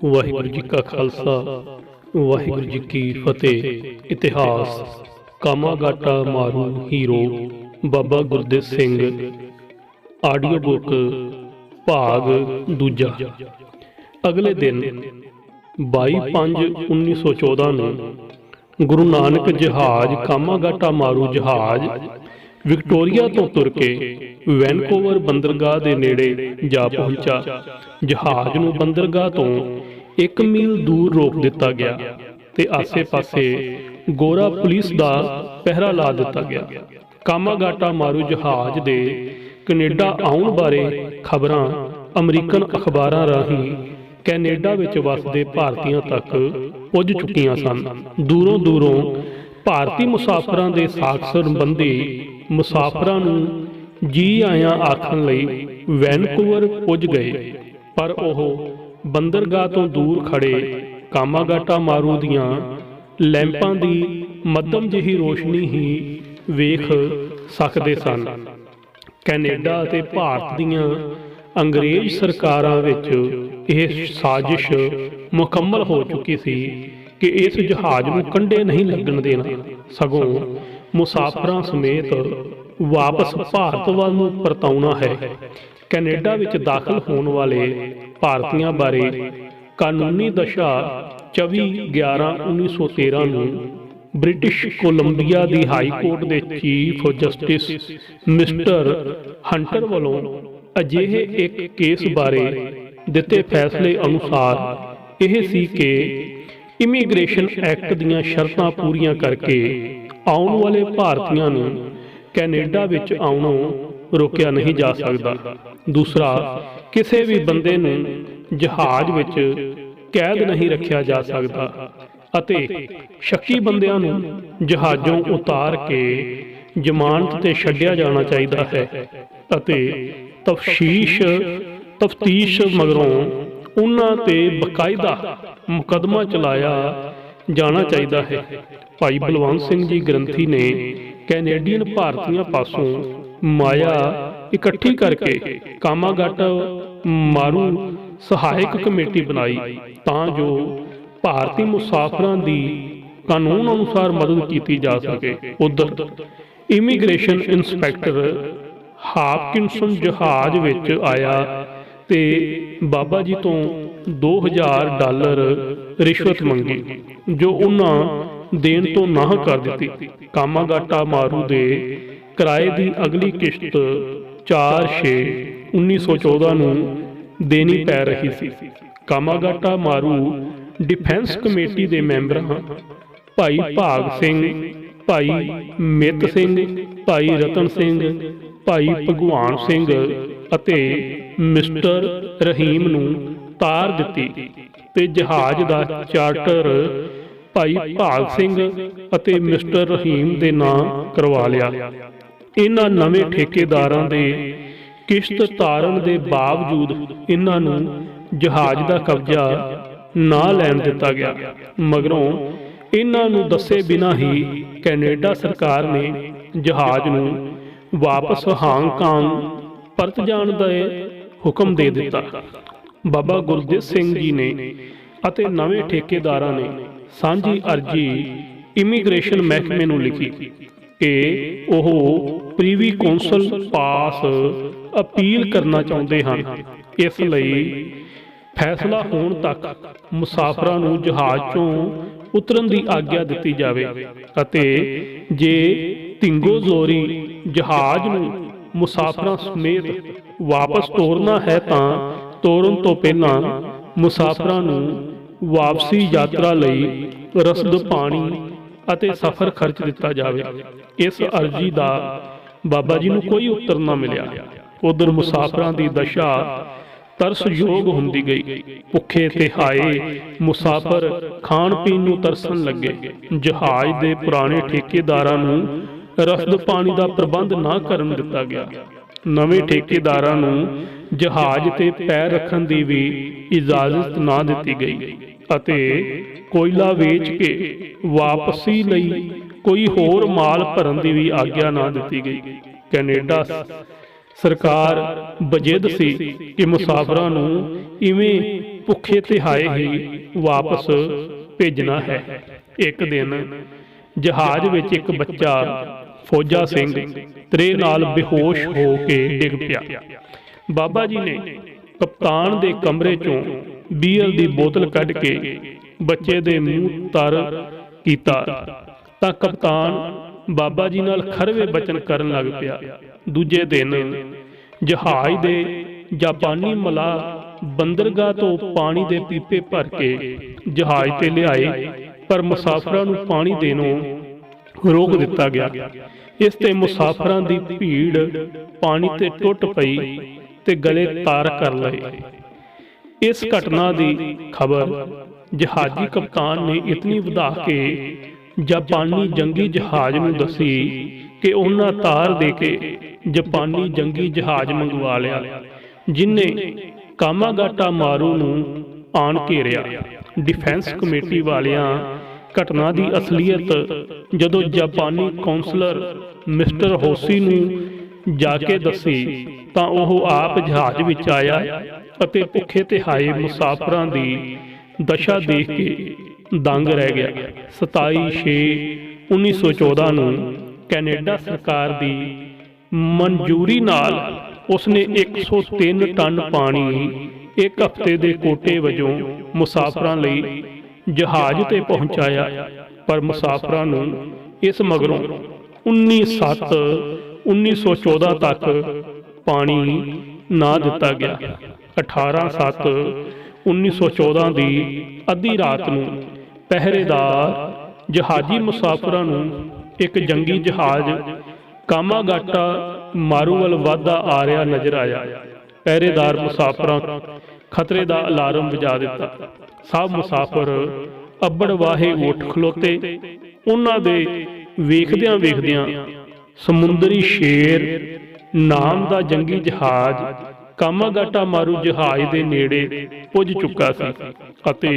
ਵਾਹਿਗੁਰੂ ਜੀ ਕਾ ਖਾਲਸਾ ਵਾਹਿਗੁਰੂ ਜੀ ਕੀ ਫਤਿਹ। ਇਤਿਹਾਸ ਕਾਮਾਗਾਟਾ ਮਾਰੂ ਹੀਰੋ ਬਾਬਾ ਗੁਰਦੇਵ ਸਿੰਘ ਆਡੀਓ ਬੁੱਕ ਭਾਗ ਦੂਜਾ। ਅਗਲੇ ਦਿਨ 22/5/1914 ਨੂੰ ਗੁਰੂ ਨਾਨਕ ਜਹਾਜ਼ ਕਾਮਾਗਾਟਾ ਮਾਰੂ ਜਹਾਜ਼ ਵਿਕਟੋਰੀਆ ਤੋਂ ਤੁਰ ਕੇ ਵੈਨਕੂਵਰ ਬੰਦਰਗਾਹ ਦੇ ਨੇੜੇ ਜਾ ਪਹੁੰਚਾ। ਜਹਾਜ਼ ਨੂੰ ਬੰਦਰਗਾਹ ਤੋਂ 1 ਮੀਲ ਦੂਰ ਰੋਕ ਦਿੱਤਾ ਗਿਆ ਤੇ ਆਸੇ-ਪਾਸੇ ਗੋਰਾ ਪੁਲਿਸ ਦਾ ਪਹਿਰਾ ਲਾ ਦਿੱਤਾ ਗਿਆ। ਕਾਮਾਗਾਟਾ ਮਾਰੂ ਜਹਾਜ਼ ਦੇ ਕੈਨੇਡਾ ਆਉਣ ਬਾਰੇ ਖਬਰਾਂ ਅਮਰੀਕਨ ਅਖਬਾਰਾਂ ਰਾਹੀਂ ਕੈਨੇਡਾ ਵਿੱਚ ਵਸਦੇ ਭਾਰਤੀਆਂ ਤੱਕ ਪੁੱਜ ਚੁੱਕੀਆਂ ਸਨ। ਦੂਰੋਂ ਦੂਰੋਂ ਭਾਰਤੀ ਮੁਸਾਫਰਾਂ ਦੇ ਸਾਕ ਸੰਬੰਧੀ ਮੁਸਾਫਰਾਂ ਨੂੰ ਜੀ ਆਇਆਂ ਆਖਣ ਲਈ ਵੈਨਕੂਵਰ ਪੁੱਜ ਗਏ, ਪਰ ਉਹ ਬੰਦਰਗਾਹ ਤੋਂ ਦੂਰ ਖੜੇ ਕਾਮਾਗਾਟਾ ਮਾਰੂ ਦੀਆਂ ਲੈਂਪਾਂ ਦੀ ਮੱਧਮ ਜਿਹੀ ਰੋਸ਼ਨੀ ਹੀ ਵੇਖ ਸਕਦੇ ਸਨ। ਕੈਨੇਡਾ ਅਤੇ ਭਾਰਤ ਦੀਆਂ ਅੰਗਰੇਜ਼ ਸਰਕਾਰਾਂ ਵਿੱਚ ਇਹ ਸਾਜ਼ਿਸ਼ ਮੁਕੰਮਲ ਹੋ ਚੁੱਕੀ ਸੀ ਕਿ ਇਸ ਜਹਾਜ਼ ਨੂੰ ਕੰਢੇ ਨਹੀਂ ਲੱਗਣ ਦੇਣਾ, ਸਗੋਂ ਮੁਸਾਫਰਾਂ ਸਮੇਤ ਵਾਪਸ ਭਾਰਤ ਵੱਲ ਨੂੰ ਪਰਤਾਉਣਾ ਹੈ। ਕੈਨੇਡਾ ਵਿੱਚ ਦਾਖਲ ਹੋਣ ਵਾਲੇ ਭਾਰਤੀਆਂ ਬਾਰੇ ਕਾਨੂੰਨੀ ਦਸ਼ਾ 24/11/1913 ਨੂੰ ਬ੍ਰਿਟਿਸ਼ ਕੋਲੰਬੀਆ ਦੀ ਹਾਈ ਕੋਰਟ ਦੇ ਚੀਫ ਜਸਟਿਸ ਮਿਸਟਰ ਹੰਟਰ ਵੱਲੋਂ ਅਜਿਹੇ ਇੱਕ ਕੇਸ ਬਾਰੇ ਦਿੱਤੇ ਫੈਸਲੇ ਅਨੁਸਾਰ ਇਹ ਸੀ ਕਿ ਇਮੀਗ੍ਰੇਸ਼ਨ ਐਕਟ ਦੀਆਂ ਸ਼ਰਤਾਂ ਪੂਰੀਆਂ ਕਰਕੇ ਆਉਣ ਵਾਲੇ ਭਾਰਤੀਆਂ ਨੂੰ ਕੈਨੇਡਾ ਵਿੱਚ ਆਉਣੋਂ ਰੋਕਿਆ ਨਹੀਂ ਜਾ ਸਕਦਾ। ਦੂਸਰਾ, ਕਿਸੇ ਵੀ ਬੰਦੇ ਨੂੰ ਜਹਾਜ਼ ਵਿੱਚ ਕੈਦ ਨਹੀਂ ਰੱਖਿਆ ਜਾ ਸਕਦਾ ਅਤੇ ਸ਼ੱਕੀ ਬੰਦਿਆਂ ਨੂੰ ਜਹਾਜ਼ੋਂ ਉਤਾਰ ਕੇ ਜ਼ਮਾਨਤ ਤੇ ਛੱਡਿਆ ਜਾਣਾ ਚਾਹੀਦਾ ਹੈ ਅਤੇ ਤਫਤੀਸ਼ ਮਗਰੋਂ ਉਹਨਾਂ ਤੇ ਬਕਾਇਦਾ ਮੁਕੱਦਮਾ ਚਲਾਇਆ ਜਾਣਾ ਚਾਹੀਦਾ ਹੈ। ਭਾਈ ਬਲਵੰਤ ਸਿੰਘ ਜੀ ਗ੍ਰੰਥੀ ਨੇ ਕੈਨੇਡੀਅਨ ਭਾਰਤੀਆਂ ਪਾਸੋਂ ਮਾਇਆ ਇਕੱਠੀ ਕਰਕੇ ਕਾਮਾਗਾਟਾ ਮਾਰੂ ਸਹਾਇਕ ਕਮੇਟੀ ਬਣਾਈ ਤਾਂ ਜੋ ਭਾਰਤੀ ਮੁਸਾਫਰਾਂ ਦੀ ਕਾਨੂੰਨ ਅਨੁਸਾਰ ਮਦਦ ਕੀਤੀ ਜਾ ਸਕੇ। ਉਧਰ ਇਮੀਗ੍ਰੇਸ਼ਨ ਇੰਸਪੈਕਟਰ ਹਾਪਕਿਨਸਨ ਜਹਾਜ਼ ਵਿੱਚ ਆਇਆ ਤੇ ਬਾਬਾ ਜੀ ਤੋਂ $2000 ਰਿਸ਼ਵਤ ਮੰਗੀ, ਜੋ ਉਹਨਾਂ ਦੇਣ ਤੋਂ ਨਾਂਹ ਕਰ ਦਿੱਤੀ। ਕਾਮਾਗਾਟਾ ਮਾਰੂ ਦੇ ਕਿਰਾਏ ਦੀ ਅਗਲੀ ਕਿਸ਼ਤ 4/6/1914 ਨੂੰ ਦੇਣੀ ਪੈ ਰਹੀ ਸੀ। ਕਾਮਾਗਾਟਾ ਮਾਰੂ ਡਿਫੈਂਸ ਕਮੇਟੀ ਦੇ ਮੈਂਬਰਾਂ ਭਾਈ ਭਾਗ ਸਿੰਘ, ਭਾਈ ਮਿੱਤ ਸਿੰਘ, ਭਾਈ ਰਤਨ ਸਿੰਘ, ਭਾਈ ਭਗਵਾਨ ਸਿੰਘ ਅਤੇ ਮਿਸਟਰ ਰਹੀਮ ਨੂੰ ਤਾਰ ਦਿੱਤੀ ਤੇ ਜਹਾਜ਼ ਦਾ ਚਾਰਟਰ ਭਾਈ ਭਾਗ ਸਿੰਘ ਅਤੇ ਮਿਸਟਰ ਰਹੀਮ ਦੇ ਨਾਂ ਕਰਵਾ ਲਿਆ। ਇਹਨਾਂ ਨਵੇਂ ਠੇਕੇਦਾਰਾਂ ਦੇ ਕਿਸ਼ਤ ਤਾਰਨ ਦੇ ਬਾਵਜੂਦ ਇਹਨਾਂ ਨੂੰ ਜਹਾਜ਼ ਦਾ ਕਬਜ਼ਾ ਨਾ ਲੈਣ ਦਿੱਤਾ ਗਿਆ। ਮਗਰੋਂ ਇਹਨਾਂ ਨੂੰ ਦੱਸੇ ਬਿਨਾਂ ਹੀ ਕੈਨੇਡਾ ਸਰਕਾਰ ਨੇ ਜਹਾਜ਼ ਨੂੰ ਵਾਪਸ ਹਾਂਗਕਾਂਗ ਪਰਤ ਜਾਣ ਦਾ ਹੁਕਮ ਦੇ ਦਿੱਤਾ। ਬਾਬਾ ਗੁਰਦੇਵ ਸਿੰਘ ਜੀ ਨੇ ਅਤੇ ਨਵੇਂ ਠੇਕੇਦਾਰਾਂ ਨੇ ਸਾਂਝੀ ਅਰਜ਼ੀ ਇਮੀਗ੍ਰੇਸ਼ਨ ਮਹਿਕਮੇ ਨੂੰ ਲਿਖੀ ਕਿ ਉਹ ਪ੍ਰੀਵੀ ਕੌਂਸਲ ਪਾਸ ਅਪੀਲ ਕਰਨਾ ਚਾਹੁੰਦੇ ਹਨ। ਇਸ ਲਈ ਫੈਸਲਾ ਹੋਣ ਤੱਕ ਮੁਸਾਫਰਾਂ ਨੂੰ ਜਹਾਜ਼ ਤੋਂ ਉਤਰਨ ਦੀ ਆਗਿਆ ਦਿੱਤੀ ਜਾਵੇ ਅਤੇ ਜੇ ਧਿੰਗੋ ਜ਼ੋਰੀ ਜਹਾਜ਼ ਨੂੰ ਮੁਸਾਫਰਾਂ ਸਮੇਤ ਵਾਪਸ ਤੋਰਨਾ ਹੈ ਤਾਂ ਤੋਰਨ ਤੋਂ ਪਹਿਲਾਂ ਮੁਸਾਫਰਾਂ ਨੂੰ ਵਾਪਸੀ ਯਾਤਰਾ ਲਈ ਰਸਦ, ਪਾਣੀ ਅਤੇ ਸਫ਼ਰ ਖਰਚ ਦਿੱਤਾ ਜਾਵੇ। ਇਸ ਅਰਜ਼ੀ ਦਾ ਬਾਬਾ ਜੀ ਨੂੰ ਕੋਈ ਉੱਤਰ ਨਾ ਮਿਲਿਆ। ਉਧਰ ਮੁਸਾਫਰਾਂ ਦੀ ਦਸ਼ਾ ਤਰਸਯੋਗ ਹੁੰਦੀ ਗਈ। ਭੁੱਖੇ ਤੇ ਹਾਏ ਮੁਸਾਫਰ ਖਾਣ ਪੀਣ ਨੂੰ ਤਰਸਣ ਲੱਗੇ। ਜਹਾਜ਼ ਦੇ ਪੁਰਾਣੇ ਠੇਕੇਦਾਰਾਂ ਨੂੰ ਰਸਦ ਪਾਣੀ ਦਾ ਪ੍ਰਬੰਧ ਨਾ ਕਰਨ ਦਿੱਤਾ ਗਿਆ। ਨਵੇਂ ਠੇਕੇਦਾਰਾਂ ਨੂੰ ਜਹਾਜ਼ ਤੇ ਪੈਰ ਰੱਖਣ ਦੀ ਵੀ ਇਜਾਜ਼ਤ ਨਾ ਦਿੱਤੀ ਗਈ ਅਤੇ ਕੋਇਲਾ ਵੇਚ ਕੇ ਵਾਪਸੀ ਲਈ ਕੋਈ ਹੋਰ ਮਾਲ ਭਰਨ ਦੀ ਵੀ ਆਗਿਆ ਨਾ ਦਿੱਤੀ ਗਈ। ਕੈਨੇਡਾ ਸਰਕਾਰ ਬਜਿੱਦ ਸੀ ਕਿ ਮੁਸਾਫਰਾਂ ਨੂੰ ਇਵੇਂ ਭੁੱਖੇ ਤਿਹਾਏ ਹੀ ਵਾਪਸ ਭੇਜਣਾ ਹੈ। ਇੱਕ ਦਿਨ ਜਹਾਜ਼ ਵਿੱਚ ਇੱਕ ਬੱਚਾ ਫੌਜਾ ਸਿੰਘ ਤ੍ਰੇ ਨਾਲ ਬੇਹੋਸ਼ ਹੋ ਕੇ ਡਿੱਗ ਪਿਆ। ਬਾਬਾ ਜੀ ਨੇ ਕਪਤਾਨ ਦੇ ਕਮਰੇ ਚੋਂ ਬੀਅਰ ਦੀ ਬੋਤਲ ਕੱਢ ਕੇ ਬੱਚੇ ਦੇ ਮੂੰਹ ਤਰ ਕੀਤਾ ਤਾਂ ਕਪਤਾਨ ਬਾਬਾ ਜੀ ਨਾਲ ਖਰਵੇ ਬਚਨ ਕਰਨ ਲੱਗ ਪਿਆ। ਦੂਜੇ ਦਿਨ ਜਹਾਜ਼ ਦੇ ਜਾਪਾਨੀ ਮਲਾਹ ਬੰਦਰਗਾਹ ਤੋਂ ਪਾਣੀ ਦੇ ਪੀਪੇ ਭਰ ਕੇ ਜਹਾਜ਼ ਤੇ ਲਿਆਏ, ਪਰ ਮੁਸਾਫਰਾਂ ਨੂੰ ਪਾਣੀ ਦੇਣੋਂ ਰੋਕ ਦਿੱਤਾ ਗਿਆ। ਇਸ ਤੇ ਮੁਸਾਫਰਾਂ ਦੀ ਭੀੜ ਪਾਣੀ ਤੇ ਟੁੱਟ ਪਈ ਤੇ ਗਲੇ ਤਾਰ ਕਰ ਲਏ। ਇਸ ਘਟਨਾ ਦੀ ਖਬਰ ਜਹਾਜ਼ੀ ਕਪਤਾਨ ਨੇ ਇਤਨੀ ਵਧਾ ਕੇ ਜਾਪਾਨੀ ਜੰਗੀ ਜਹਾਜ਼ ਨੂੰ ਦੱਸੀ ਕਿ ਉਹਨਾਂ ਤਾਰ ਦੇ ਕੇ ਜਾਪਾਨੀ ਜੰਗੀ ਜਹਾਜ਼ ਮੰਗਵਾ ਲਿਆ, ਜਿਨ੍ਹੇ ਕਾਮਾਗਾਟਾ ਮਾਰੂ ਨੂੰ ਆਣ ਘੇਰਿਆ। ਡਿਫੈਂਸ ਕਮੇਟੀ ਵਾਲਿਆਂ ਘਟਨਾ ਦੀ ਅਸਲੀਅਤ ਜਦੋਂ ਜਾਪਾਨੀ ਕੌਂਸਲਰ ਮਿਸਟਰ ਹੋਸੀ ਨੂੰ ਜਾ ਕੇ ਦੱਸੀ ਤਾਂ ਉਹ ਆਪ ਜਹਾਜ਼ ਵਿੱਚ ਆਇਆ ਅਤੇ ਭੁੱਖੇ ਤਿਹਾਏ ਮੁਸਾਫਰਾਂ ਦੀ ਦਸ਼ਾ ਦੇਖ ਕੇ ਦੰਗ ਰਹਿ ਗਿਆ। 27/6/1914 ਨੂੰ ਕੈਨੇਡਾ ਸਰਕਾਰ ਦੀ ਮਨਜ਼ੂਰੀ ਨਾਲ ਉਸਨੇ 103 ਟਨ ਪਾਣੀ ਇੱਕ ਹਫ਼ਤੇ ਦੇ ਕੋਟੇ ਵਜੋਂ ਮੁਸਾਫਰਾਂ ਲਈ ਜਹਾਜ਼ ਤੇ ਪਹੁੰਚਾਇਆ, ਪਰ ਮੁਸਾਫਰਾਂ ਨੂੰ ਇਸ ਮਗਰੋਂ 19/7/1914 ਤੱਕ ਪਾਣੀ ਨਾ ਦਿੱਤਾ ਗਿਆ। 18/7/1914 ਦੀ ਅੱਧੀ ਰਾਤ ਨੂੰ ਪਹਿਰੇਦਾਰ ਜਹਾਜ਼ੀ ਮੁਸਾਫਰਾਂ ਨੂੰ ਇੱਕ ਜੰਗੀ ਜਹਾਜ਼ ਕਾਮਾਗਾਟਾ ਮਾਰੂ ਵੱਲ ਵਧਦਾ ਆ ਰਿਹਾ ਨਜ਼ਰ ਆਇਆ। ਪਹਿਰੇਦਾਰ ਮੁਸਾਫਰਾਂ ਖਤਰੇ ਦਾ ਅਲਾਰਮ ਵਜਾ ਦਿੱਤਾ। ਸਭ ਮੁਸਾਫਰ ਅੱਬੜ ਵਾਹੇ ਉੱਠ ਖਲੋਤੇ। ਉਹਨਾਂ ਦੇ ਵੇਖਦਿਆਂ ਵੇਖਦਿਆਂ ਸਮੁੰਦਰੀ ਸ਼ੇਰ ਨਾਮ ਦਾ ਜੰਗੀ ਜਹਾਜ਼ ਕਾਮਾਗਾਟਾ ਮਾਰੂ ਜਹਾਜ਼ ਦੇ ਨੇੜੇ ਪੁੱਜ ਚੁੱਕਾ ਸੀ ਅਤੇ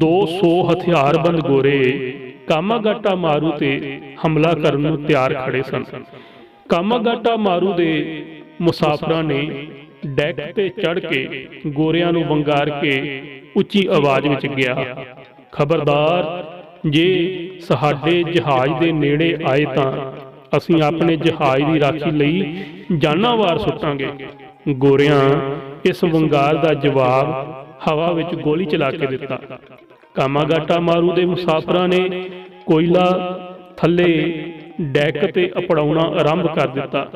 200 ਹਥਿਆਰਬੰਦ ਗੋਰੇ ਕਾਮਾਗਾਟਾ ਮਾਰੂ ਤੇ ਹਮਲਾ ਕਰਨ ਨੂੰ ਤਿਆਰ ਖੜੇ ਸਨ। ਕਾਮਾਗਾਟਾ ਮਾਰੂ ਦੇ ਮੁਸਾਫਰਾਂ ਨੇ ਡੈਕ ਤੇ ਚੜ੍ਹ ਕੇ ਗੋਰਿਆਂ ਨੂੰ ਵੰਗਾਰ ਕੇ ਉੱਚੀ ਆਵਾਜ਼ ਵਿੱਚ ਕਿਹਾ, ਖਬਰਦਾਰ, ਜੇ ਸਾਡੇ ਜਹਾਜ਼ ਦੇ ਨੇੜੇ ਆਏ ਤਾਂ ਅਸੀਂ ਆਪਣੇ ਜਹਾਜ਼ ਦੀ ਰਾਖੀ ਲਈ ਜਾਨਾਂ ਵਾਰ ਸੁੱਟਾਂਗੇ। ਗੋਰਿਆਂ ਇਸ ਵੰਗਾਰ ਦਾ ਜਵਾਬ ਹਵਾ ਵਿੱਚ ਗੋਲੀ ਚਲਾ ਕੇ ਦਿੱਤਾ। ਕਾਮਾਗਾਟਾ ਮਾਰੂ ਦੇ ਮੁਸਾਫਰਾਂ ਨੇ ਕੋਇਲਾ ਥੱਲੇ ਡੈਕ ਤੇ ਅਪੜਾਉਣਾ ਆਰੰਭ ਕਰ ਦਿੱਤਾ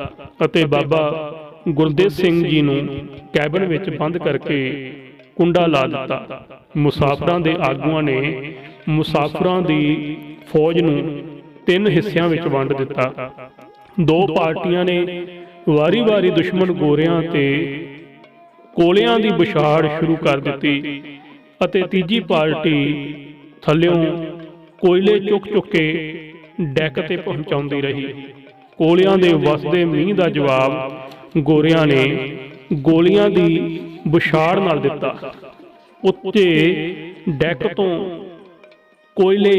ਅਤੇ ਬਾਬਾ ਗੁਰਦੇਵ ਸਿੰਘ ਜੀ ਨੂੰ ਕੈਬਨ ਵਿੱਚ ਬੰਦ ਕਰਕੇ ਕੁੰਡਾ ਲਾ ਦਿੱਤਾ। ਮੁਸਾਫਰਾਂ ਦੇ ਆਗੂਆਂ ਨੇ ਮੁਸਾਫਰਾਂ ਦੀ ਫੌਜ ਨੂੰ 3 ਹਿੱਸਿਆਂ ਵਿੱਚ ਵੰਡ ਦਿੱਤਾ। 2 ਪਾਰਟੀਆਂ ਨੇ ਵਾਰੀ-ਵਾਰੀ ਦੁਸ਼ਮਣ ਗੋਰਿਆਂ ਤੇ ਕੋਲਿਆਂ ਦੀ ਬੁਛਾੜ ਸ਼ੁਰੂ ਕਰ ਦਿੱਤੀ ਅਤੇ ਤੀਜੀ ਪਾਰਟੀ ਥੱਲਿਓਂ ਕੋਇਲੇ ਚੁੱਕ ਕੇ ਡੈਕ ਤੇ ਪਹੁੰਚਾਉਂਦੀ ਰਹੀ। ਕੋਲਿਆਂ ਦੇ ਵਸਦੇ ਮੀਂਹ ਦਾ ਜਵਾਬ ਗੋਰਿਆਂ ਨੇ ਗੋਲੀਆਂ ਦੀ ਬੁਛਾੜ ਨਾਲ ਦਿੱਤਾ। ਉੱਤੇ ਡੈਕ ਤੋਂ ਕੋਇਲੇ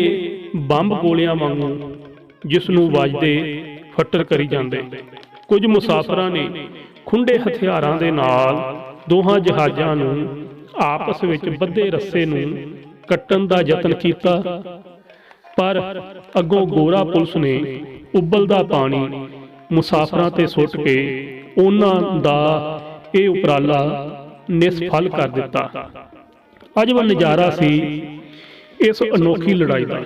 ਬੰਬ ਗੋਲੀਆਂ ਵਾਂਗੂ ਜਿਸ ਨੂੰ ਵੱਜਦੇ ਫੱਟਰ ਕਰੀ ਜਾਂਦੇ। ਕੁਝ ਮੁਸਾਫਰਾਂ ਨੇ ਖੁੰਡੇ ਹਥਿਆਰਾਂ ਦੇ ਨਾਲ ਦੋਹਾਂ ਜਹਾਜ਼ਾਂ ਨੂੰ ਆਪਸ ਵਿੱਚ ਬੱਧੇ ਰੱਸੇ ਨੂੰ ਕੱਟਣ ਦਾ ਯਤਨ ਕੀਤਾ, ਪਰ ਅੱਗੋਂ ਗੋਰਾ ਪੁਲਿਸ ਨੇ ਉਬਲਦਾ ਪਾਣੀ ਮੁਸਾਫਰਾਂ ਤੇ ਸੁੱਟ ਕੇ ਉਹਨਾਂ ਦਾ ਇਹ ਉਪਰਾਲਾ ਨਿਸਫਲ ਕਰ ਦਿੱਤਾ। ਅਜਬ ਨਜ਼ਾਰਾ ਸੀ ਇਸ ਅਨੋਖੀ ਲੜਾਈ ਦਾ।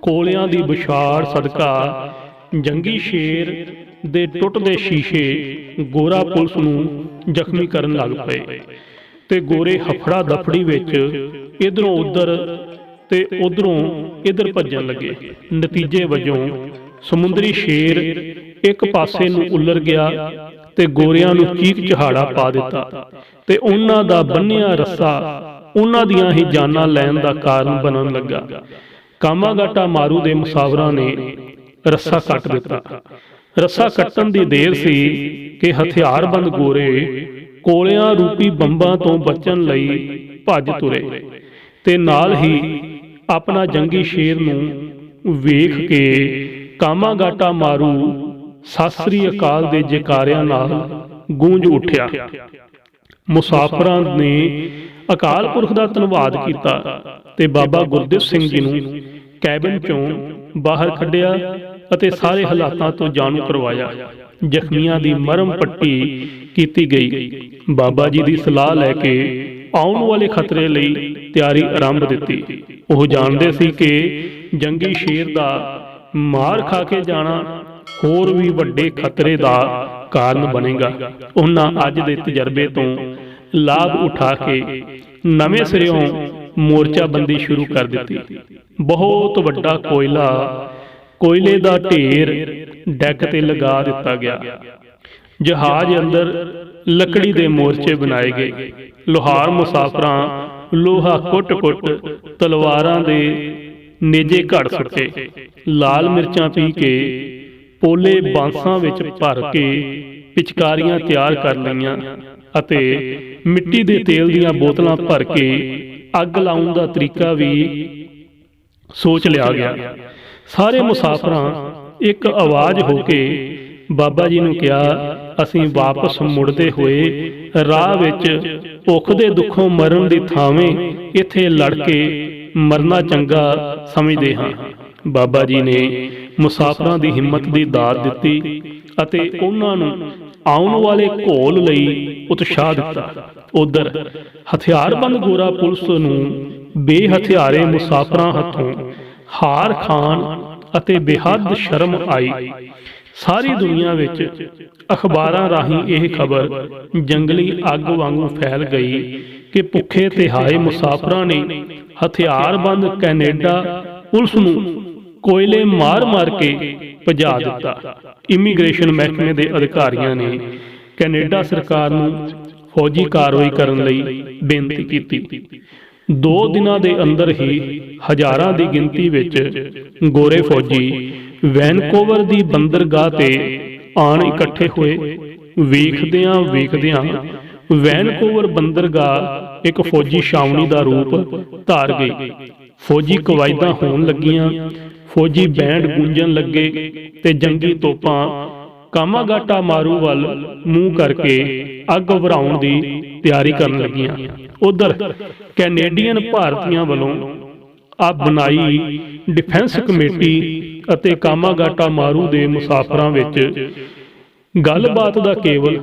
ਕੋਲਿਆਂ ਦੀ ਬੁਛਾੜ ਸਦਕਾ ਜੰਗੀ ਸ਼ੇਰ ਦੇ ਟੁੱਟਦੇ ਸ਼ੀਸ਼ੇ ਗੋਰਾ ਪੁਲਿਸ ਨੂੰ ਜ਼ਖਮੀ ਕਰਨ ਲੱਗ ਪਏ ਤੇ ਗੋਰੇ ਹਫੜਾ ਦਫੜੀ ਵਿੱਚ ਇਧਰੋਂ ਉਧਰ ਤੇ ਉਧਰੋਂ ਇਧਰ ਭੱਜਣ ਲੱਗੇ। ਨਤੀਜੇ ਵਜੋਂ ਸਮੁੰਦਰੀ ਸ਼ੇਰ ਇੱਕ ਪਾਸੇ ਨੂੰ ਉਲਰ ਗਿਆ ਤੇ ਗੋਰਿਆਂ ਨੂੰ ਚੀਕ ਚਹਾੜਾ ਪਾ ਦਿੱਤਾ ਤੇ ਉਹਨਾਂ ਦਾ ਬੰਨਿਆ ਰੱਸਾ ਉਹਨਾਂ ਦੀਆਂ ਹੀ ਜਾਨਾਂ ਲੈਣ ਦਾ ਕਾਰਨ ਬਣਨ ਲੱਗਾ। ਕਾਮਾਗਾਟਾ ਮਾਰੂ ਦੇ ਮੁਸਾਫਰਾਂ ਨੇ ਰੱਸਾ ਕੱਟ ਦਿੱਤਾ। ਰੱਸਾ ਕੱਟਣ ਦੀ ਦੇਰ ਸੀ ਕਿ ਹਥਿਆਰਬੰਦ ਗੋਰੇ ਕੋਲਿਆਂ ਰੂਪੀ ਬੰਬਾਂ ਤੋਂ ਬਚਣ ਲਈ ਭੱਜ ਤੁਰੇ ਤੇ ਨਾਲ ਹੀ ਆਪਣਾ ਜੰਗੀ ਸ਼ੇਰ ਨੂੰ ਵੇਖ ਕੇ ਕਾਮਾਗਾਟਾ ਮਾਰੂ ਸਤਿ ਸ੍ਰੀ ਅਕਾਲ ਦੇ ਜੈਕਾਰਿਆਂ ਨਾਲ ਗੂੰਜ ਉੱਠਿਆ। ਮੁਸਾਫਰਾਂ ਨੇ ਅਕਾਲ ਪੁਰਖ ਦਾ ਧੰਨਵਾਦ ਕੀਤਾ ਤੇ ਬਾਬਾ ਗੁਰਦਿੱਤ ਸਿੰਘ ਜੀ ਨੂੰ ਕੈਬਨ ਚੋਂ ਬਾਹਰ ਕੱਢਿਆ ਅਤੇ ਸਾਰੇ ਹਾਲਾਤਾਂ ਤੋਂ ਜਾਣੂ ਕਰਵਾਇਆ। ਜ਼ਖਮੀਆਂ ਦੀ ਮਰਮ ਪੱਟੀ ਕੀਤੀ ਗਈ। ਬਾਬਾ ਜੀ ਦੀ ਸਲਾਹ ਲੈ ਕੇ ਆਉਣ ਵਾਲੇ ਖਤਰੇ ਲਈ ਤਿਆਰੀ ਆਰੰਭ ਦਿੱਤੀ। ਉਹ ਜਾਣਦੇ ਸੀ ਕਿ ਜੰਗੀ ਸ਼ੇਰ ਦਾ ਮਾਰ ਖਾ ਕੇ ਜਾਣਾ ਹੋਰ ਵੀ ਵੱਡੇ ਖਤਰੇ ਦਾ ਕਾਰਨ ਬਣੇਗਾ। ਉਹਨਾਂ ਅੱਜ ਦੇ ਤਜਰਬੇ ਤੋਂ ਲਾਭ ਉਠਾ ਕੇ ਨਵੇਂ ਸਿਰਿਓਂ ਮੋਰਚਾਬੰਦੀ ਸ਼ੁਰੂ ਕਰ ਦਿੱਤੀ। ਬਹੁਤ ਵੱਡਾ ਕੋਇਲੇ ਦਾ ਢੇਰ ਡੈਕ ਤੇ ਲਗਾ ਦਿੱਤਾ ਗਿਆ। ਜਹਾਜ਼ ਅੰਦਰ ਲੱਕੜੀ ਦੇ ਮੋਰਚੇ ਬਣਾਏ ਗਏ। ਲੋਹਾਰ ਮੁਸਾਫਰਾਂ ਲੋਹਾ ਕੁੱਟ-ਕੁੱਟ ਤਲਵਾਰਾਂ ਦੇ ਨੇਜੇ ਘੜ ਸੁੱਟੇ। ਲਾਲ ਮਿਰਚਾਂ ਪੀ ਕੇ ਪੋਲੇ ਬਾਂਸਾਂ ਵਿੱਚ ਭਰ ਕੇ ਪਿਚਕਾਰੀਆਂ ਤਿਆਰ ਕਰ ਲਈਆਂ ਅਤੇ ਮਿੱਟੀ ਦੇ ਤੇਲ ਦੀਆਂ ਬੋਤਲਾਂ ਭਰ ਕੇ ਅੱਗ ਲਾਉਣ ਦਾ ਤਰੀਕਾ ਵੀ ਸੋਚ ਲਿਆ ਗਿਆ। ਸਾਰੇ ਮੁਸਾਫਰਾਂ ਇੱਕ ਆਵਾਜ਼ ਹੋ ਕੇ ਬਾਬਾ ਜੀ ਨੂੰ ਕਿਹਾ, ਅਸੀਂ ਵਾਪਸ ਮੁੜਦੇ ਹੋਏ ਰਾਹ ਵਿੱਚ ਭੁੱਖ ਦੇ ਦੁੱਖੋਂ ਮਰਨ ਦੀ ਥਾਵੇਂ ਇੱਥੇ ਲੜ ਕੇ ਮਰਨਾ ਚੰਗਾ ਸਮਝਦੇ ਹਾਂ। ਬਾਬਾ ਜੀ ਨੇ ਮੁਸਾਫਰਾਂ ਦੀ ਹਿੰਮਤ ਦੀ ਦਾਤ ਦਿੱਤੀ ਅਤੇ ਉਹਨਾਂ ਨੂੰ ਆਉਣ ਵਾਲੇ ਘੋਲ ਲਈ ਉਤਸ਼ਾਹ ਦਿੱਤਾ। ਉਧਰ ਹਥਿਆਰਬੰਦ ਗੋਰਾ ਪੁਲਿਸ ਨੂੰ ਬੇਹਥਿਆਰੇ ਮੁਸਾਫਰਾਂ ਹੱਥੋਂ ਹਾਰ ਖਾਣ ਅਤੇ ਬੇਹੱਦ ਸ਼ਰਮ ਆਈ। ਸਾਰੀ ਦੁਨੀਆ ਵਿੱਚ ਅਖਬਾਰਾਂ ਰਾਹੀਂ ਇਹ ਖਬਰ ਜੰਗਲੀ ਅੱਗ ਵਾਂਗੂ ਫੈਲ ਗਈ ਕਿ ਭੁੱਖੇ ਤੇ ਹਾਏ ਮੁਸਾਫਰਾਂ ਨੇ ਹਥਿਆਰਬੰਦ ਕੈਨੇਡਾ ਪੁਲਿਸ ਨੂੰ ਕੋਇਲੇ ਮਾਰ ਕੇ ਭਜਾ ਦਿੱਤਾ। ਇਮੀਗ੍ਰੇਸ਼ਨ ਮਹਿਕਮੇ ਦੇ ਅਧਿਕਾਰੀਆਂ ਨੇ ਕੈਨੇਡਾ ਸਰਕਾਰ ਨੂੰ ਫੌਜੀ ਕਾਰਵਾਈ ਕਰਨ ਲਈ ਬੇਨਤੀ ਕੀਤੀ। 2 ਦਿਨਾਂ ਦੇ ਅੰਦਰ ਹੀ ਹਜ਼ਾਰਾਂ ਦੀ ਗਿਣਤੀ ਵਿੱਚ ਗੋਰੇ ਫੌਜੀ ਵੈਨਕੂਵਰ ਦੀ ਬੰਦਰਗਾਹ ਤੇ ਆਣ ਇਕੱਠੇ ਹੋਏ। ਵੇਖਦਿਆਂ ਵੈਨਕੂਵਰ ਬੰਦਰਗਾਹ ਇੱਕ ਫੌਜੀ ਛਾਉਣੀ ਦਾ ਰੂਪ ਧਾਰ ਗਈ। ਫੌਜੀ ਕਵਾਇਦਾਂ ਹੋਣ ਲੱਗੀਆਂ, ਫੌਜੀ ਬੈਂਡ ਗੂੰਜਣ ਲੱਗੇ ਤੇ ਜੰਗੀ ਤੋਪਾਂ ਕਾਮਾਗਾਟਾ ਮਾਰੂ ਵੱਲ ਮੂੰਹ ਕਰਕੇ ਅੱਗ ਵਰਾਉਣ ਦੀ ਤਿਆਰੀ ਕਰਨ ਲੱਗੀਆਂ। ਉਧਰ ਕੈਨੇਡੀਅਨ ਭਾਰਤੀਆਂ ਵੱਲੋਂ ਬਣਾਈ ਡਿਫੈਂਸ ਕਮੇਟੀ ਅਤੇ ਕਾਮਾਗਾਟਾ ਮਾਰੂ ਦੇ ਮੁਸਾਫਰਾਂ ਵਿੱਚ ਗੱਲਬਾਤ ਦਾ ਕੇਵਲ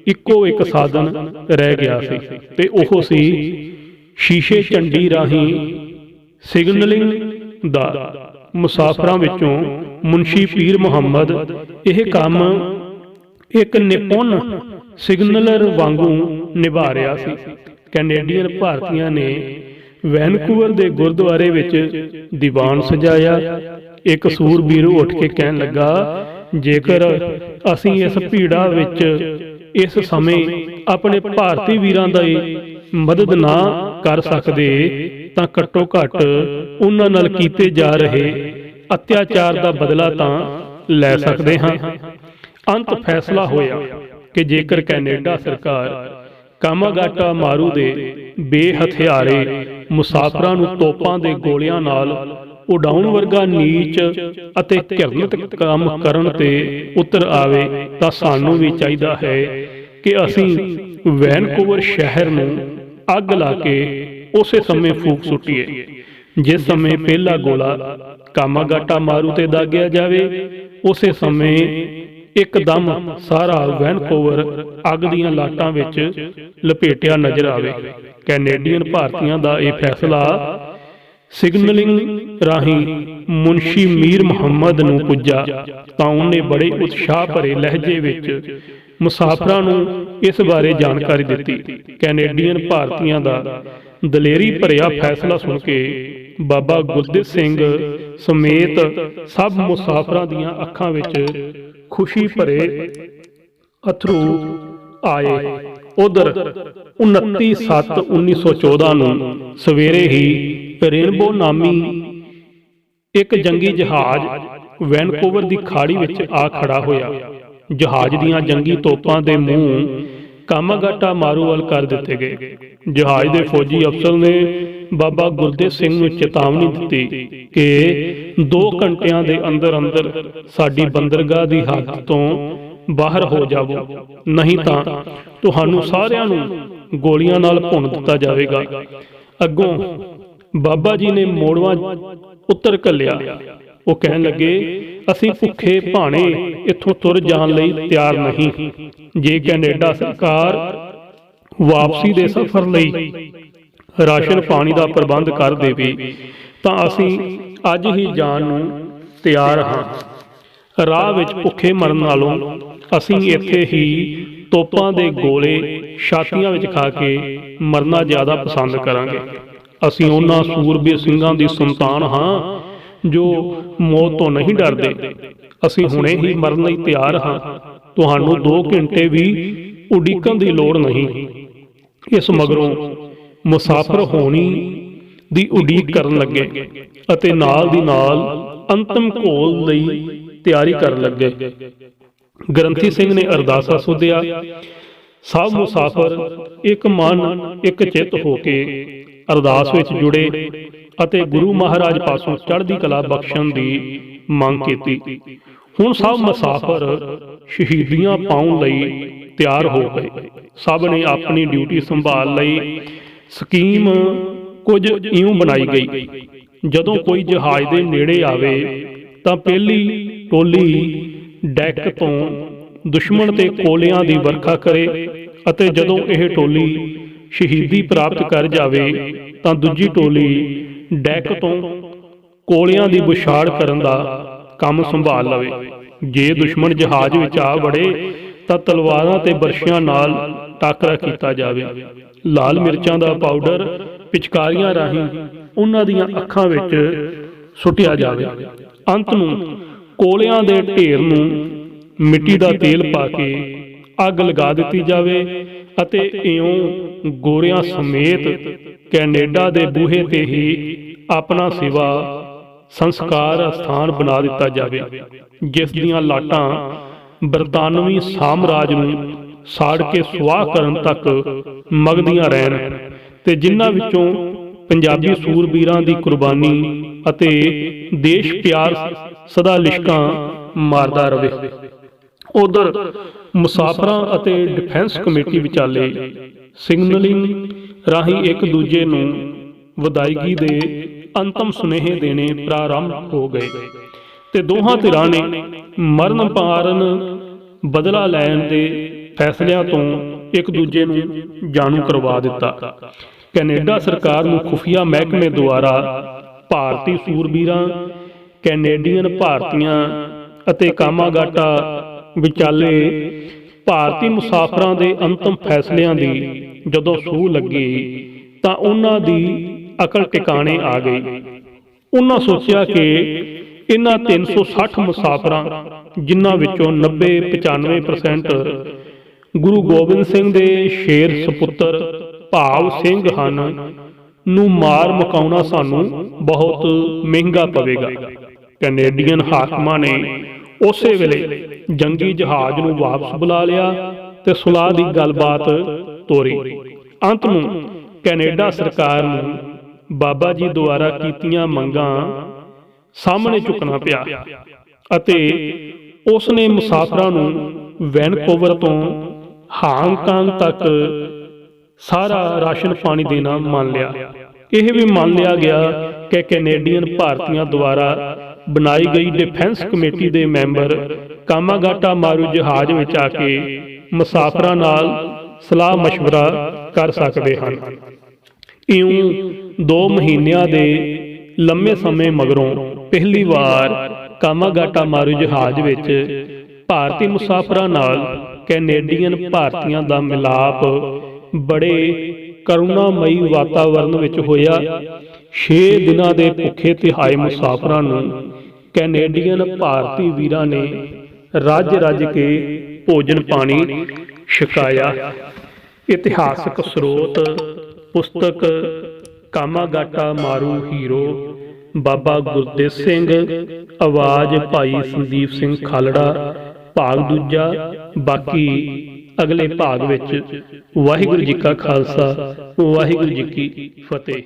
ਇੱਕੋ ਇੱਕ ਸਾਧਨ ਰਹਿ ਗਿਆ ਸੀ ਤੇ ਉਹ ਸੀ ਸ਼ੀਸ਼ੇ ਝੰਡੀ ਰਾਹੀਂ ਸਿਗਨਲਿੰਗ ਦਾ। ਮੁਸਾਫਰਾਂ ਵਿੱਚੋਂ ਮੁਨਸ਼ੀ ਪੀਰ ਮੁਹੰਮਦ ਇਹ ਕੰਮ ਇੱਕ ਨਿਪੁੰਨ ਸਿਗਨਲਰ ਵਾਂਗੂ ਨਿਭਾ ਰਿਹਾ ਸੀ। ਕੈਨੇਡੀਅਨ ਭਾਰਤੀਆਂ ਨੇ ਵੈਨਕੂਵਰ ਦੇ ਗੁਰਦੁਆਰੇ ਵਿੱਚ ਦੀਵਾਨ ਸਜਾਇਆ। ਇੱਕ ਸੂਰਬੀਰ ਉੱਠ ਕੇ ਕਹਿਣ ਲੱਗਾ, ਜੇਕਰ ਅਸੀਂ ਇਸ ਭੀੜਾ ਵਿੱਚ ਇਸ ਸਮੇਂ ਆਪਣੇ ਭਾਰਤੀ ਵੀਰਾਂ ਦੀ ਮਦਦ ਨਾ ਕਰ ਸਕਦੇ ਤਾਂ ਘੱਟੋ ਘੱਟ ਉਹਨਾਂ ਨਾਲ ਕੀਤੇ ਜਾ ਰਹੇ ਅਤਿਆਚਾਰ ਦਾ ਬਦਲਾ ਤਾਂ ਲੈ ਸਕਦੇ ਹਾਂ। ਅੰਤ ਫੈਸਲਾ ਹੋਇਆ ਕਿ ਜੇਕਰ ਕੈਨੇਡਾ ਸਰਕਾਰ ਕਾਮਾਗਾਟਾ ਮਾਰੂ ਦੇ ਬੇਹਥਿਆਰੇ ਮੁਸਾਫਰਾਂ ਨੂੰ ਤੋਪਾਂ ਦੇ ਗੋਲਿਆਂ ਨਾਲ ਉਡਾਉਣ ਵਰਗਾ ਨੀਚ ਅਤੇ ਘਿਰਨਿਤ ਕੰਮ ਕਰਨ ਤੇ ਉਤਰ ਆਵੇ ਤਾਂ ਸਾਨੂੰ ਵੀ ਚਾਹੀਦਾ ਹੈ ਕਿ ਅਸੀਂ ਵੈਨਕੂਵਰ ਸ਼ਹਿਰ ਨੂੰ ਅੱਗ ਲਾ ਕੇ ਉਸੇ ਸਮੇਂ ਫੂਕ ਸੁੱਟੀਏ। ਜਿਸ ਸਮੇਂ ਪਹਿਲਾ ਗੋਲਾ ਕਾਮਾਗਾਟਾ ਮਾਰੂ ਤੇ ਦਾਗਿਆ ਜਾਵੇ ਉਸੇ ਸਮੇਂ ਇੱਕਦਮ ਸਾਰਾ ਵੈਨਕੂਵਰ ਅੱਗ ਦੀਆਂ ਲਾਟਾਂ ਵਿੱਚ ਲਪੇਟਿਆ ਨਜ਼ਰ ਆਵੇ। ਕੈਨੇਡੀਅਨ ਭਾਰਤੀਆਂ ਦਾ ਇਹ ਫੈਸਲਾ ਸਿਗਨਲਿੰਗ ਰਾਹੀਂ ਮੁਨਸ਼ੀ ਮੀਰ ਮੁਹੰਮਦ ਨੂੰ ਪੁੱਜਾ ਤਾਂ ਉਹਨੇ ਬੜੇ ਉਤਸ਼ਾਹ ਭਰੇ ਲਹਿਜੇ ਵਿੱਚ ਮੁਸਾਫਰਾਂ ਨੂੰ ਇਸ ਬਾਰੇ ਜਾਣਕਾਰੀ ਦਿੱਤੀ। ਕੈਨੇਡੀਅਨ ਭਾਰਤੀਆਂ ਦਾ ਦਲੇਰੀ ਭਰਿਆ ਫੈਸਲਾ ਸੁਣ ਕੇ ਬਾਬਾ ਗੁਰਦਿੱਤ ਸਿੰਘ ਸਮੇਤ ਸਭ ਮੁਸਾਫਰਾਂ ਦੀਆਂ ਅੱਖਾਂ ਵਿੱਚ ਖੁਸ਼ੀ ਭਰੇ ਅਥਰੂ ਆਏ। ਉਧਰ 29/7/1914 ਨੂੰ ਸਵੇਰੇ ਹੀ ਰੇਨਬੋ ਨਾਮੀ ਇੱਕ ਜੰਗੀ ਜਹਾਜ਼ ਵੈਨਕੂਵਰ ਦੀ ਖਾੜੀ ਵਿੱਚ ਆ ਖੜਾ ਹੋਇਆ। ਜਹਾਜ਼ ਦੀਆਂ ਜੰਗੀ ਤੋਪਾਂ ਦੇ ਮੂੰਹ ਕਾਮਾਗਾਟਾ ਮਾਰੂ ਵੱਲ ਕਰ ਦਿੱਤੇ ਗਏ। ਜਹਾਜ਼ ਦੇ ਫੌਜੀ ਅਫਸਰ ਨੇ ਬਾਬਾ ਗੁਰਦਿੱਤ ਸਿੰਘ ਨੂੰ ਚੇਤਾਵਨੀ ਦਿੱਤੀ ਕਿ 2 ਘੰਟਿਆਂ ਦੇ ਅੰਦਰ ਅੰਦਰ ਸਾਡੀ ਬੰਦਰਗਾਹ ਦੀ ਹੱਦ ਤੋਂ ਬਾਹਰ ਹੋ ਜਾਵੋ, ਨਹੀਂ ਤਾਂ ਤੁਹਾਨੂੰ ਸਾਰਿਆਂ ਨੂੰ ਗੋਲੀਆਂ ਨਾਲ ਭੁੰਨ ਦਿੱਤਾ ਜਾਵੇਗਾ। ਅੱਗੋਂ ਬਾਬਾ ਜੀ ਨੇ ਮੋੜਵਾਂ ਉੱਤਰ ਘੱਲਿਆ। ਉਹ ਕਹਿਣ ਲੱਗੇ, ਅਸੀਂ ਭੁੱਖੇ ਭਾਣੇ ਇੱਥੋਂ ਤੁਰ ਜਾਣ ਲਈ ਤਿਆਰ ਨਹੀਂ। ਜੇ ਕੈਨੇਡਾ ਸਰਕਾਰ ਵਾਪਸੀ ਦੇ ਸਫ਼ਰ ਲਈ ਰਾਸ਼ਨ ਪਾਣੀ ਦਾ ਪ੍ਰਬੰਧ ਕਰ ਦੇਵੇ ਤਾਂ ਅਸੀਂ ਅੱਜ ਹੀ ਜਾਣ ਨੂੰ ਤਿਆਰ ਹਾਂ। ਰਾਹ ਵਿੱਚ ਭੁੱਖੇ ਮਰਨ ਨਾਲੋਂ ਅਸੀਂ ਇੱਥੇ ਹੀ ਤੋਪਾਂ ਦੇ ਗੋਲੇ ਛਾਤੀਆਂ ਵਿੱਚ ਖਾ ਕੇ ਮਰਨਾ ਜ਼ਿਆਦਾ ਪਸੰਦ ਕਰਾਂਗੇ। ਅਸੀਂ ਉਹਨਾਂ ਸੂਰਬੀਰ ਸਿੰਘਾਂ ਦੀ ਸੰਤਾਨ ਹਾਂ ਜੋ ਮੌਤ ਤੋਂ ਨਹੀਂ ਡਰਦੇ। ਅਸੀਂ ਹੁਣੇ ਹੀ ਮਰਨ ਲਈ ਤਿਆਰ ਹਾਂ। ਤੁਹਾਨੂੰ 2 ਘੰਟੇ ਵੀ ਉਡੀਕਣ ਦੀ ਲੋੜ ਨਹੀਂ। ਇਸ ਮਗਰੋਂ ਮੁਸਾਫਰ ਹੋਣੀ ਦੀ ਉਡੀਕ ਕਰਨ ਲੱਗੇ ਅਤੇ ਨਾਲ ਦੀ ਨਾਲ ਅੰਤਮ ਘੋਲ ਲਈ ਤਿਆਰੀ ਕਰਨ ਲੱਗੇ। ਗ੍ਰੰਥੀ ਸਿੰਘ ਨੇ ਅਰਦਾਸਾ ਸੋਧਿਆ। ਸਭ ਮੁਸਾਫਰ ਇੱਕ ਮਨ ਇੱਕ ਚਿੱਤ ਹੋ ਕੇ ਅਰਦਾਸ ਵਿੱਚ ਜੁੜੇ ਅਤੇ ਗੁਰੂ ਮਹਾਰਾਜ ਪਾਸੋਂ ਚੜ੍ਹਦੀ ਕਲਾ ਬਖਸ਼ਣ ਦੀ ਮੰਗ ਕੀਤੀ। ਹੁਣ ਸਭ ਮੁਸਾਫਰ ਸ਼ਹੀਦੀਆਂ ਪਾਉਣ ਲਈ ਤਿਆਰ ਹੋ ਗਏ। ਸਭ ਨੇ ਆਪਣੀ ਡਿਊਟੀ ਸੰਭਾਲ ਲਈ। ਸਕੀਮ ਕੁਝ ਇਉਂ ਬਣਾਈ ਗਈ, ਜਦੋਂ ਕੋਈ ਜਹਾਜ਼ ਦੇ ਨੇੜੇ ਆਵੇ ਤਾਂ ਪਹਿਲੀ ਟੋਲੀ ਡੈਕ ਤੋਂ ਦੁਸ਼ਮਣ ਤੇ ਕੋਲਿਆਂ ਦੀ ਵਰਖਾ ਕਰੇ ਅਤੇ ਜਦੋਂ ਇਹ ਟੋਲੀ ਸ਼ਹੀਦੀ ਪ੍ਰਾਪਤ ਕਰ ਜਾਵੇ ਤਾਂ ਦੂਜੀ ਟੋਲੀ ਡੈਕ ਤੋਂ ਕੋਲਿਆਂ ਦੀ ਬੁਛਾੜ ਕਰਨ ਦਾ ਕੰਮ ਸੰਭਾਲ ਲਵੇ। ਜੇ ਦੁਸ਼ਮਣ ਜਹਾਜ਼ ਵਿੱਚ ਆ ਵੜੇ ਤਾਂ ਤਲਵਾਰਾਂ ਤੇ ਬਰਸ਼ਿਆਂ ਨਾਲ ਟਾਕਰਾ ਕੀਤਾ ਜਾਵੇ। ਲਾਲ ਮਿਰਚਾਂ ਦਾ ਪਾਊਡਰ ਪਿਚਕਾਰੀਆਂ ਰਾਹੀਂ ਉਹਨਾਂ ਦੀਆਂ ਅੱਖਾਂ ਵਿੱਚ ਸੁੱਟਿਆ ਜਾਵੇ। ਅੰਤ ਨੂੰ ਕੋਲਿਆਂ ਦੇ ਢੇਰ ਨੂੰ ਮਿੱਟੀ ਦਾ ਤੇਲ ਪਾ ਕੇ ਅੱਗ ਲਗਾ ਦਿੱਤੀ ਜਾਵੇ ਅਤੇ ਇਉਂ ਗੋਰਿਆਂ ਸਮੇਤ ਕੈਨੇਡਾ ਦੇ ਬੂਹੇ ਤੇ ਹੀ ਆਪਣਾ ਸੇਵਾ ਸੰਸਕਾਰ ਸਥਾਨ ਬਣਾ ਦਿੱਤਾ ਜਾਵੇ, ਜਿਸ ਦੀਆਂ ਲਾਟਾਂ ਬਰਤਾਨਵੀ ਸਾਮਰਾਜ ਨੂੰ ਸਾੜ ਕੇ ਸੁਆਹ ਕਰਨ ਤੱਕ ਮਗਦੀਆਂ ਰਹਿਣ ਤੇ ਜਿਨ੍ਹਾਂ ਵਿੱਚੋਂ ਪੰਜਾਬੀ ਸੂਰਬੀਰਾਂ ਦੀ ਕੁਰਬਾਨੀ ਅਤੇ ਦੇਸ਼ ਪਿਆਰ ਸਦਾ ਲਿਸ਼ਕਾਂ ਮਾਰਦਾ ਰਹੇ। ਉਧਰ ਮੁਸਾਫਰਾਂ ਅਤੇ ਡਿਫੈਂਸ ਕਮੇਟੀ ਵਿਚਾਲੇ ਸਿਗਨਲਿੰਗ ਰਾਹੀਂ ਇੱਕ ਦੂਜੇ ਨੂੰ ਵਿਦਾਇਗੀ ਦੇ ਅੰਤਮ ਸੁਨੇਹੇ ਦੇਣੇ ਪ੍ਰਾਰੰਭ ਹੋ ਗਏ ਤੇ ਦੋਹਾਂ ਧਿਰਾਂ ਨੇ ਮਰਨ ਮਾਰਨ ਬਦਲਾ ਲੈਣ ਦੇ ਫੈਸਲਿਆਂ ਤੋਂ ਇੱਕ ਦੂਜੇ ਨੂੰ ਜਾਣੂ ਕਰਵਾ ਦਿੱਤਾ। ਕੈਨੇਡਾ ਸਰਕਾਰ ਨੂੰ ਖੁਫੀਆ ਮਹਿਕਮੇ ਦੁਆਰਾ ਭਾਰਤੀ ਸੂਰਬੀਰਾਂ, ਕੈਨੇਡੀਅਨ ਭਾਰਤੀਆਂ ਅਤੇ ਕਾਮਾਗਾਟਾ ਵਿਚਾਲੇ ਭਾਰਤੀ ਮੁਸਾਫਰਾਂ ਦੇ ਅੰਤਮ ਫੈਸਲਿਆਂ ਦੀ ਜਦੋਂ ਸੂਹ ਲੱਗੀ ਤਾਂ ਉਹਨਾਂ ਦੀ ਅਕਲ ਟਿਕਾਣੇ ਆ ਗਈ। ਉਹਨਾਂ ਸੋਚਿਆ ਕਿ ਇਹਨਾਂ 360 ਮੁਸਾਫਰਾਂ, ਜਿਨ੍ਹਾਂ ਵਿੱਚੋਂ 90-95% ਗੁਰੂ ਗੋਬਿੰਦ ਸਿੰਘ ਦੇ ਸ਼ੇਰ ਸਪੁੱਤਰ ਭਾਵ ਸਿੰਘ ਹਨ, ਨੂੰ ਮਾਰ ਮੁਕਾਉਣਾ ਸਾਨੂੰ ਬਹੁਤ ਮਹਿੰਗਾ ਪਵੇਗਾ। ਕੈਨੇਡੀਅਨ ਹਾਕਮਾਂ ਨੇ ਉਸੇ ਵੇਲੇ ਜੰਗੀ ਜਹਾਜ਼ ਨੂੰ ਵਾਪਸ ਬੁਲਾ ਲਿਆ ਤੇ ਸੁਲਾਹ ਦੀ ਗੱਲਬਾਤ ਤੋਰੀ। ਅੰਤ ਨੂੰ ਕੈਨੇਡਾ ਸਰਕਾਰ ਨੂੰ ਬਾਬਾ ਜੀ ਦੁਆਰਾ ਕੀਤੀਆਂ ਮੰਗਾਂ ਸਾਹਮਣੇ ਝੁਕਣਾ ਪਿਆ ਅਤੇ ਉਸ ਨੇ ਮੁਸਾਫਰਾਂ ਨੂੰ ਵੈਨਕੂਵਰ ਤੋਂ ਹਾਂਗਕਾਂਗ ਤੱਕ ਸਾਰਾ ਰਾਸ਼ਨ ਪਾਣੀ ਦੇਣਾ ਮੰਨ ਲਿਆ। ਇਹ ਵੀ ਮੰਨ ਲਿਆ ਗਿਆ ਕਿ ਕੈਨੇਡੀਅਨ ਭਾਰਤੀਆਂ ਦੁਆਰਾ ਬਣਾਈ ਗਈ ਡਿਫੈਂਸ ਕਮੇਟੀ ਦੇ ਮੈਂਬਰ ਕਾਮਾਗਾਟਾ ਮਾਰੂ ਜਹਾਜ਼ ਵਿੱਚ ਆ ਕੇ ਮੁਸਾਫਰਾਂ ਨਾਲ ਸਲਾਹ ਮਸ਼ਵਰਾ ਕਰ ਸਕਦੇ ਹਨ। ਇਉਂ 2 ਮਹੀਨਿਆਂ ਦੇ ਲੰਮੇ ਸਮੇਂ ਮਗਰੋਂ ਪਹਿਲੀ ਵਾਰ ਕਾਮਾਗਾਟਾ ਮਾਰੂ ਜਹਾਜ਼ ਵਿੱਚ ਭਾਰਤੀ ਮੁਸਾਫਰਾਂ ਨਾਲ ਕੈਨੇਡੀਅਨ ਭਾਰਤੀਆਂ ਦਾ ਮਿਲਾਪ ਬੜੇ ਕਰੁਣਾਮਈ ਵਾਤਾਵਰਨ ਵਿੱਚ ਹੋਇਆ। 6 ਦਿਨਾਂ ਦੇ ਭੁੱਖੇ ਤਿਹਾਏ ਮੁਸਾਫਰਾਂ ਨੂੰ ਕੈਨੇਡੀਅਨ ਭਾਰਤੀ ਵੀਰਾਂ ਨੇ ਰੱਜ ਰੱਜ ਕੇ ਭੋਜਨ ਪਾਣੀ ਛਕਾਇਆ। ਇਤਿਹਾਸਕ ਸਰੋਤ ਪੁਸਤਕ ਕਾਮਾਗਾਟਾ ਮਾਰੂ ਹੀਰੋ, ਬਾਬਾ ਗੁਰਦੇਵ ਸਿੰਘ, ਆਵਾਜ਼ ਭਾਈ ਸੰਦੀਪ ਸਿੰਘ ਖਾਲੜਾ, ਭਾਗ ਦੂਜਾ। ਬਾਕੀ ਅਗਲੇ ਭਾਗ ਵਿੱਚ। ਵਾਹਿਗੁਰੂ ਜੀ ਕਾ ਖਾਲਸਾ, ਵਾਹਿਗੁਰੂ ਜੀ ਕੀ ਫਤਿਹ।